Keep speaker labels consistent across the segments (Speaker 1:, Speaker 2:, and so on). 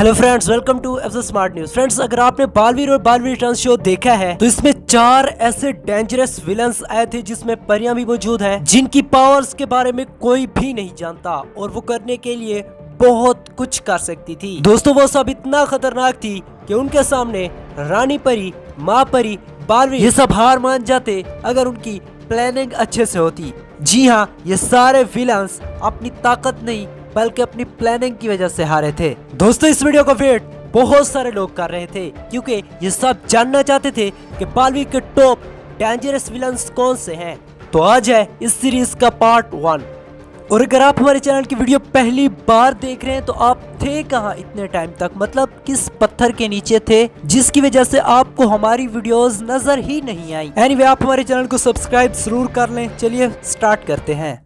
Speaker 1: Hello friends, welcome to FS smart news. Friends, अगर आपने बालवीर और बालवीर रिटर्न्स शो देखा है तो इसमें 4 ऐसे डेंजरस विलन्स आए थे जिसमें परियां भी मौजूद हैं, जिनकी पावर्स के बारे में कोई भी नहीं जानता और वो करने के लिए बहुत कुछ कर सकती थी। दोस्तों, वो सब इतना खतरनाक थी कि उनके सामने रानी परी, माँ परी, बालवीर ये सब हार मान जाते अगर उनकी प्लानिंग अच्छे से होती। जी हाँ, ये सारे विलन्स अपनी ताकत नहीं बल्कि अपनी प्लानिंग की वजह से हारे थे। दोस्तों, इस वीडियो का वेट बहुत सारे लोग कर रहे थे क्योंकि ये सब जानना चाहते थे कि बालवीर के टॉप डेंजरस विलन्स कौन से हैं। तो आज है इस सीरीज का पार्ट 1। और अगर आप हमारे चैनल की वीडियो पहली बार देख रहे हैं तो आप थे कहाँ इतने टाइम तक, मतलब किस पत्थर के नीचे थे जिसकी वजह से आपको हमारी वीडियोस नजर ही नहीं आई। एनीवे, आप हमारे चैनल को सब्सक्राइब जरूर कर लें। चलिए स्टार्ट करते हैं।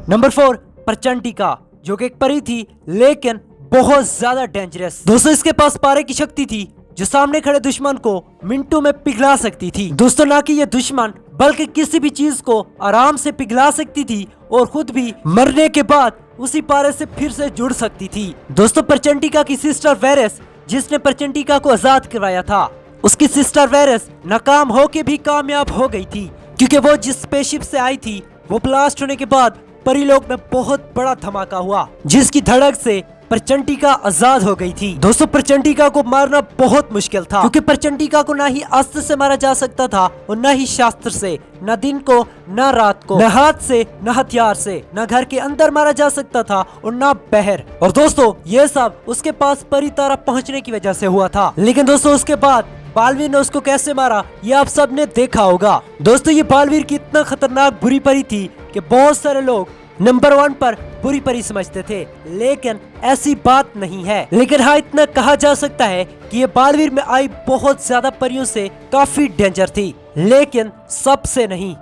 Speaker 1: नंबर 4, प्रचंडिका, जो कि एक परी थी लेकिन बहुत ज्यादा डेंजरस। दोस्तों, इसके पास पारे की शक्ति थी जो सामने खड़े दुश्मन को मिनटों में पिघला सकती थी। दोस्तों, ना कि ये दुश्मन बल्कि किसी भी चीज को आराम से पिघला सकती थी और खुद भी मरने के बाद उसी पारे से फिर से जुड़ सकती थी। दोस्तों, प्रचंडिका की सिस्टर वेरेस, जिसने प्रचंडिका को आजाद करवाया था, उसकी सिस्टर वेरेस नाकाम होके भी कामयाब हो गई थी क्योंकि वो जिस स्पेसशिप से आई थी वो ब्लास्ट होने के बाद परीलोक में बहुत बड़ा धमाका हुआ जिसकी धड़क से प्रचंडिका आजाद हो गई थी। दोस्तों, प्रचंडिका को मारना बहुत मुश्किल था क्योंकि प्रचंडिका को ना ही अस्त्र से मारा जा सकता था और न ही शास्त्र से, न दिन को न रात को, न हाथ से न हथियार से, न घर के अंदर मारा जा सकता था और न बाहर। और दोस्तों, ये सब उसके पास परी तारा पहुँचने की वजह से हुआ था। लेकिन दोस्तों, उसके बाद बालवीर ने उसको कैसे मारा ये आप सब ने देखा होगा। दोस्तों, ये बालवीर की इतना खतरनाक बुरी परी थी कि बहुत सारे लोग नंबर 1 पर बुरी परी समझते थे, लेकिन ऐसी बात नहीं है। लेकिन हाँ, इतना कहा जा सकता है कि ये बालवीर में आई बहुत ज्यादा परियों से काफी डेंजर थी, लेकिन सबसे नहीं।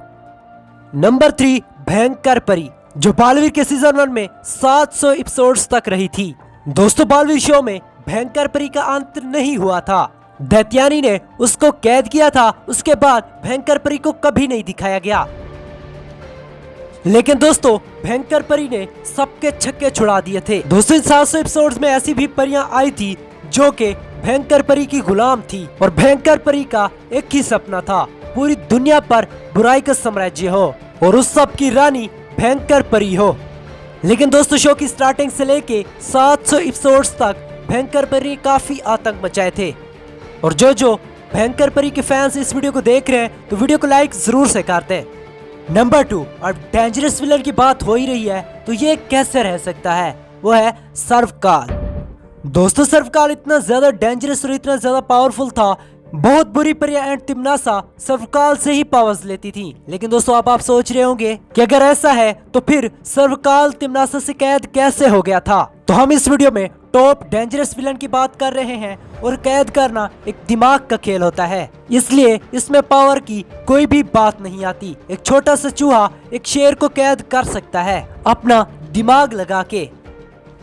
Speaker 1: नंबर 3, भयंकर परी, जो बालवीर के सीजन 1 में 700 एपिसोड्स तक रही थी। दोस्तों, बालवीर शो में भयंकर परी का अंत नहीं हुआ था। दैत्यानी ने उसको कैद किया था, उसके बाद भयंकर परी को कभी नहीं दिखाया गया। लेकिन दोस्तों, भयंकर परी ने सबके छक्के छुड़ा दिए थे। दोस्तों, इन 700 एपिसोड्स में ऐसी भी परियां आई थी जो कि भयंकर परी की गुलाम थी और भयंकर परी का एक ही सपना था, पूरी दुनिया पर बुराई का साम्राज्य हो और उस सब की रानी भयंकर परी हो। लेकिन दोस्तों, शो की स्टार्टिंग से लेके 700 एपिसोड्स तक भयंकर परी ने काफी आतंक मचाए थे। और जो भयंकर परी के फैंस इस वीडियो को देख रहे हैं तो वीडियो को लाइक जरूर से करते हैं। नंबर 2, अब डेंजरस विलन की बात हो ही रही है तो ये कैसे रह सकता है, वो है सर्वकाल। दोस्तों, सर्वकाल इतना ज्यादा डेंजरस और इतना ज्यादा पावरफुल था, बहुत बुरी परियां एंड तिम्नासा सर्वकाल से ही पावर्स लेती थी। लेकिन दोस्तों, आप सोच रहे होंगे कि अगर ऐसा है तो फिर सर्वकाल तिम्नासा से कैद कैसे हो गया था। तो हम इस वीडियो में टॉप डेंजरस विलन की बात कर रहे हैं और कैद करना एक दिमाग का खेल होता है, इसलिए इसमें पावर की कोई भी बात नहीं आती। एक छोटा सा चूहा एक शेर को कैद कर सकता है अपना दिमाग लगा के।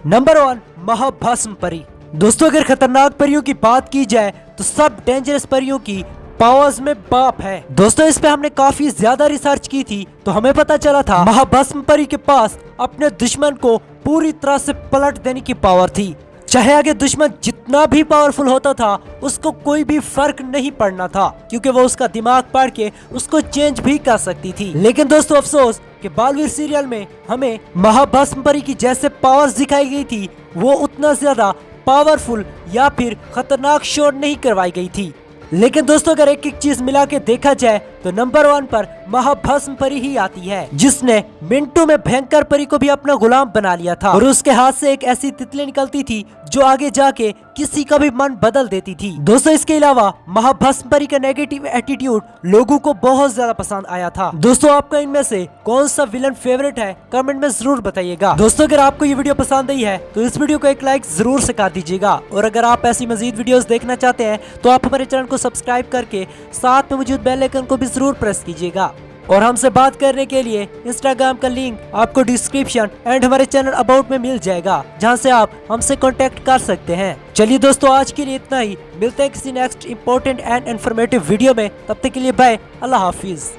Speaker 1: नंबर 1, महाभस्म परी। दोस्तों, अगर खतरनाक परियों की बात की जाए तो सब डेंजरस परियों की पावर्स में बाप है। दोस्तों, इस पे हमने काफी ज्यादा रिसर्च की थी तो हमें पता चला था महाभस्म परी के पास अपने दुश्मन को पूरी तरह से पलट देने की पावर थी। चाहे आगे दुश्मन जितना भी पावरफुल होता था उसको कोई भी फर्क नहीं पड़ना था क्योंकि वो उसका दिमाग पढ़ के उसको चेंज भी कर सकती थी। लेकिन दोस्तों, अफसोस कि बालवीर सीरियल में हमें महाभस्म परी की जैसे पावर्स दिखाई गई थी वो उतना ज्यादा पावरफुल या फिर खतरनाक शो नहीं करवाई गई थी। लेकिन दोस्तों, अगर एक एक चीज मिला के देखा जाए तो नंबर 1 पर महाभस्म परी ही आती है, जिसने मिनटों में भयंकर परी को भी अपना गुलाम बना लिया था और उसके हाथ से एक ऐसी तितली निकलती थी जो आगे जाके किसी का भी मन बदल देती थी। दोस्तों, इसके अलावा महाभस्म परी का नेगेटिव एटीट्यूड लोगों को बहुत ज्यादा पसंद आया था। दोस्तों, आपका इनमें से कौन सा विलन फेवरेट है कमेंट में जरूर बताइएगा। दोस्तों, अगर आपको ये वीडियो पसंद आई है तो इस वीडियो को एक लाइक जरूर से कर दीजिएगा और अगर आप ऐसी मजीद वीडियोस देखना चाहते हैं तो आप हमारे चैनल को सब्सक्राइब करके साथ में मौजूद बेल आइकन को भी जरूर प्रेस कीजिएगा। और हमसे बात करने के लिए इंस्टाग्राम का लिंक आपको डिस्क्रिप्शन एंड हमारे चैनल अबाउट में मिल जाएगा, जहां से आप हमसे कांटेक्ट कर सकते हैं। चलिए दोस्तों, आज के लिए इतना ही। मिलते हैं किसी next important and informative video में। तब तक के लिए बाय, अल्लाह हाफिज।